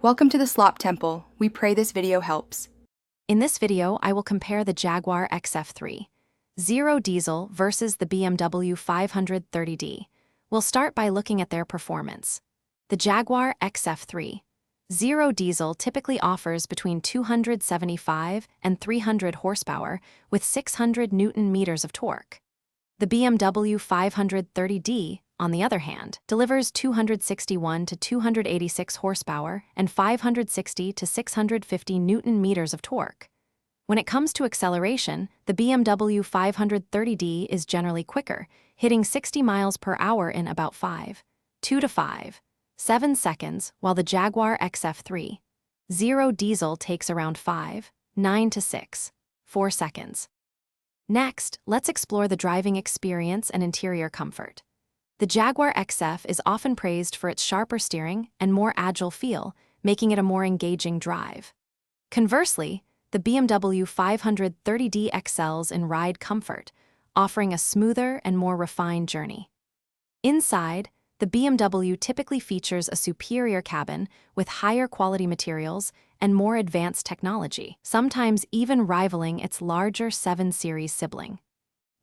Welcome to the Slop Temple. We pray this video helps. In this video, I will compare the Jaguar XF3 Zero Diesel versus the BMW 530D. We'll start by looking at their performance. The Jaguar XF3 Zero Diesel typically offers between 275 and 300 horsepower with 600 Newton-meters of torque. The BMW 530D, on the other hand, delivers 261 to 286 horsepower and 560 to 650 Newton-meters of torque. When it comes to acceleration, the BMW 530D is generally quicker, hitting 60 miles per hour in about 2 to 7 seconds, while the Jaguar XF3 Zero Diesel takes around 9 to 4 seconds. Next, let's explore the driving experience and interior comfort. The Jaguar XF is often praised for its sharper steering and more agile feel, making it a more engaging drive. Conversely, the BMW 530D excels in ride comfort, offering a smoother and more refined journey. Inside, the BMW typically features a superior cabin with higher quality materials and more advanced technology, sometimes even rivaling its larger 7 Series sibling.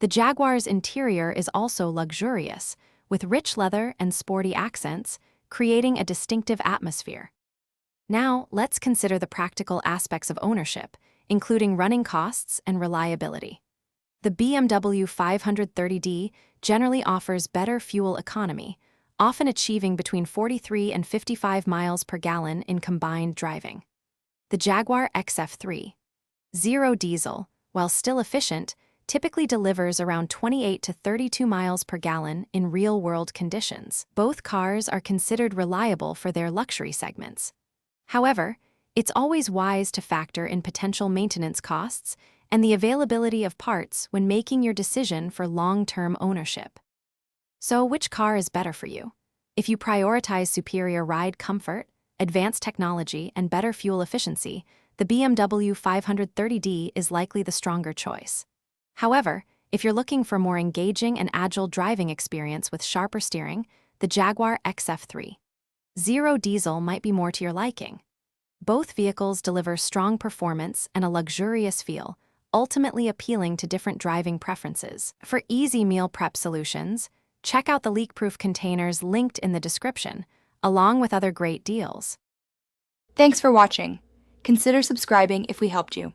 The Jaguar's interior is also luxurious, with rich leather and sporty accents, creating a distinctive atmosphere. Now, let's consider the practical aspects of ownership, including running costs and reliability. The BMW 530D generally offers better fuel economy, often achieving between 43 and 55 miles per gallon in combined driving. The Jaguar XF3 Zero Diesel, while still efficient, typically delivers around 28 to 32 miles per gallon in real-world conditions. Both cars are considered reliable for their luxury segments. However, it's always wise to factor in potential maintenance costs and the availability of parts when making your decision for long-term ownership. So, which car is better for you? If you prioritize superior ride comfort, advanced technology, and better fuel efficiency, the BMW 530D is likely the stronger choice. However, if you're looking for more engaging and agile driving experience with sharper steering, the Jaguar XF3 Zero Diesel might be more to your liking. Both vehicles deliver strong performance and a luxurious feel, ultimately appealing to different driving preferences. For easy meal prep solutions, check out the leak-proof containers linked in the description, along with other great deals. Thanks for watching. Consider subscribing if we helped you.